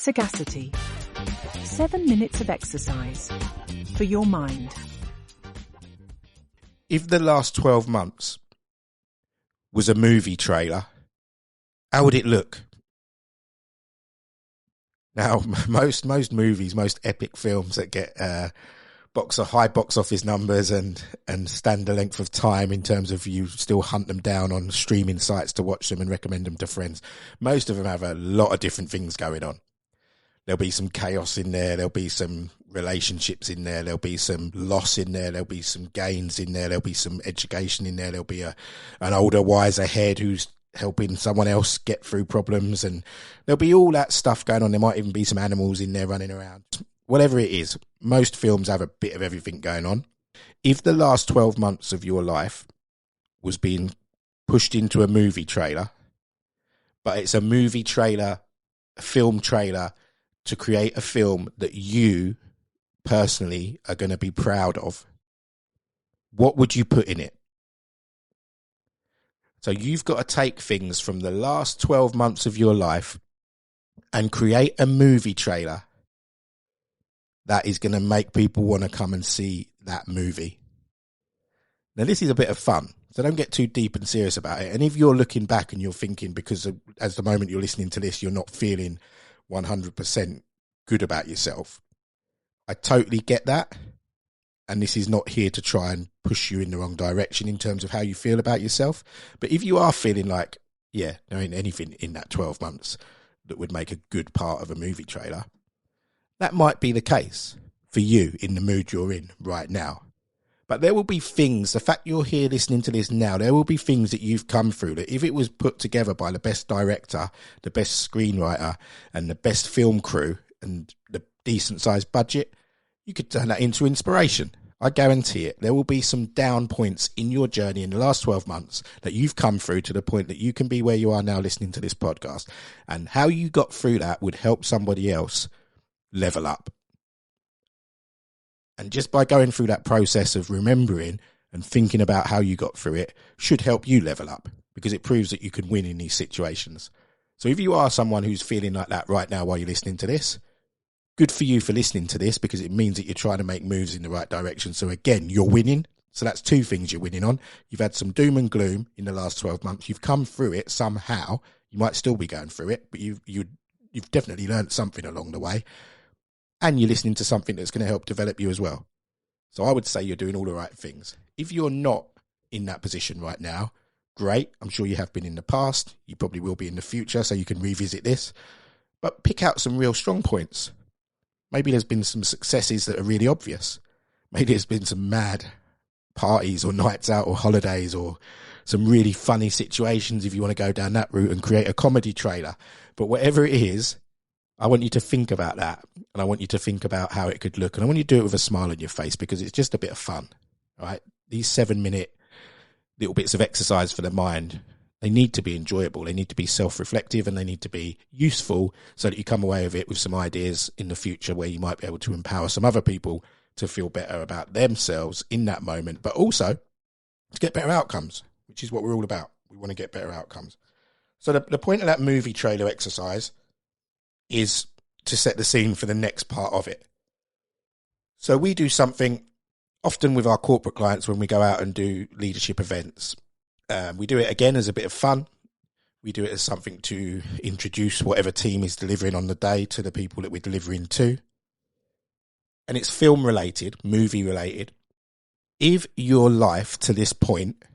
Sagacity. 7 minutes of exercise for your mind. If the last 12 months was a movie trailer, how would it look? Now, most movies, most epic films that get high box office numbers and stand the length of time in terms of you still hunt them down on streaming sites to watch them and recommend them to friends. Most of them have a lot of different things going on. There'll be some chaos in there. There'll be some relationships in there. There'll be some loss in there. There'll be some gains in there. There'll be some education in there. There'll be an older, wiser head who's helping someone else get through problems, and there'll be all that stuff going on. There might even be some animals in there running around. Whatever it is, most films have a bit of everything going on. If the last 12 months of your life was being pushed into a movie trailer, but it's a movie trailer, a film trailer to create a film that you personally are going to be proud of, what would you put in it? So you've got to take things from the last 12 months of your life and create a movie trailer that is going to make people want to come and see that movie. Now, this is a bit of fun, so don't get too deep and serious about it. And if you're looking back and you're thinking, because as the moment you're listening to this, you're not feeling 100% good about yourself, I totally get that. And this is not here to try and push you in the wrong direction in terms of how you feel about yourself. But if you are feeling like, yeah, there ain't anything in that 12 months that would make a good part of a movie trailer, that might be the case for you in the mood you're in right now. But there will be things, the fact you're here listening to this now, there will be things that you've come through that if it was put together by the best director, the best screenwriter, and the best film crew, and the decent sized budget, you could turn that into inspiration. I guarantee it. There will be some down points in your journey in the last 12 months that you've come through to the point that you can be where you are now listening to this podcast. And how you got through that would help somebody else level up. And just by going through that process of remembering and thinking about how you got through it should help you level up, because it proves that you can win in these situations. So if you are someone who's feeling like that right now while you're listening to this, good for you for listening to this, because it means that you're trying to make moves in the right direction. So again, you're winning. So that's two things you're winning on. You've had some doom and gloom in the last 12 months. You've come through it somehow. You might still be going through it, but you've definitely learned something along the way. And you're listening to something that's going to help develop you as well. So I would say you're doing all the right things. If you're not in that position right now, great. I'm sure you have been in the past. You probably will be in the future, so you can revisit this. But pick out some real strong points. Maybe there's been some successes that are really obvious. Maybe there's been some mad parties or nights out or holidays or some really funny situations if you want to go down that route and create a comedy trailer. But whatever it is, I want you to think about that, and I want you to think about how it could look, and I want you to do it with a smile on your face, because it's just a bit of fun, right? These 7-minute little bits of exercise for the mind, they need to be enjoyable, they need to be self-reflective, and they need to be useful so that you come away with it with some ideas in the future where you might be able to empower some other people to feel better about themselves in that moment, but also to get better outcomes, which is what we're all about. We want to get better outcomes. So the point of that movie trailer exercise is to set the scene for the next part of it. So we do something often with our corporate clients when we go out and do leadership events. We do it again as a bit of fun. We do it as something to introduce whatever team is delivering on the day to the people that we're delivering to. And it's film related, movie related. If your life to this point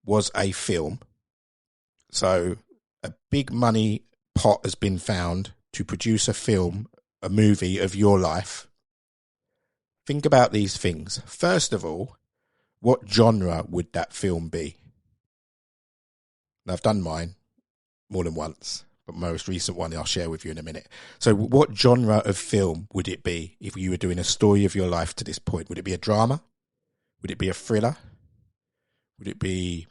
was a film, so a big money pot has been found to produce a film, a movie of your life, think about these things. First of all, what genre would that film be? Now, I've done mine more than once, but my most recent one I'll share with you in a minute. So what genre of film would it be if you were doing a story of your life to this point? Would it be a drama? Would it be a thriller? Would it be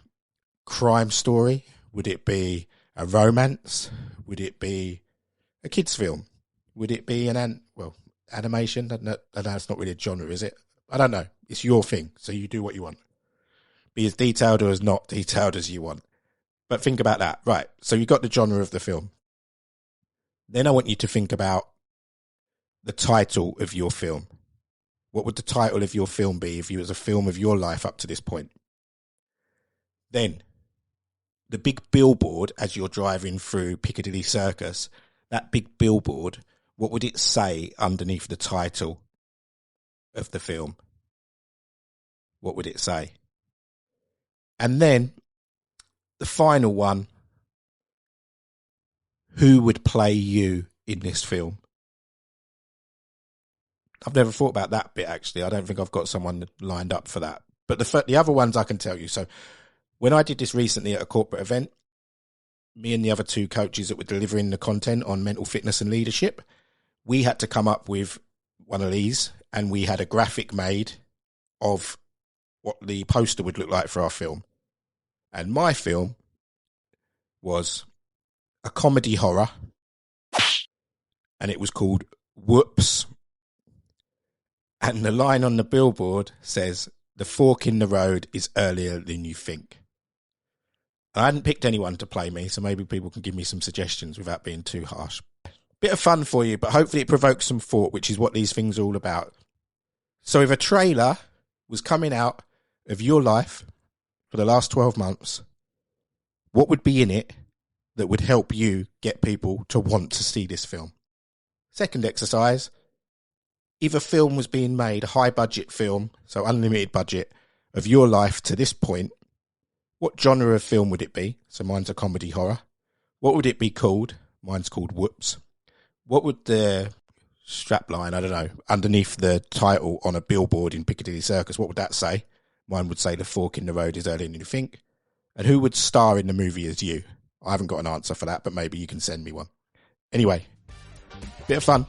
crime story? Would it be a romance? Would it be a kids' film? Would it be animation? That's not really a genre, is it? I don't know. It's your thing, so you do what you want. Be as detailed or as not detailed as you want. But think about that. Right, so you got the genre of the film. Then I want you to think about the title of your film. What would the title of your film be if it was a film of your life up to this point? Then, the big billboard as you're driving through Piccadilly Circus, that big billboard, what would it say underneath the title of the film? What would it say? And then, the final one, who would play you in this film? I've never thought about that bit, actually. I don't think I've got someone lined up for that. But the other ones I can tell you. So when I did this recently at a corporate event, me and the other two coaches that were delivering the content on mental fitness and leadership, we had to come up with one of these, and we had a graphic made of what the poster would look like for our film. And my film was a comedy horror, and it was called Whoops. And the line on the billboard says, "The fork in the road is earlier than you think." I hadn't picked anyone to play me, so maybe people can give me some suggestions without being too harsh. Bit of fun for you, but hopefully it provokes some thought, which is what these things are all about. So if a trailer was coming out of your life for the last 12 months, what would be in it that would help you get people to want to see this film? Second exercise, if a film was being made, a high budget film, so unlimited budget, of your life to this point, what genre of film would it be? So mine's a comedy horror. What would it be called? Mine's called Whoops. What would the strapline, I don't know, underneath the title on a billboard in Piccadilly Circus, what would that say? Mine would say "The fork in the road is earlier than you think." And who would star in the movie as you? I haven't got an answer for that, but maybe you can send me one. Anyway, bit of fun.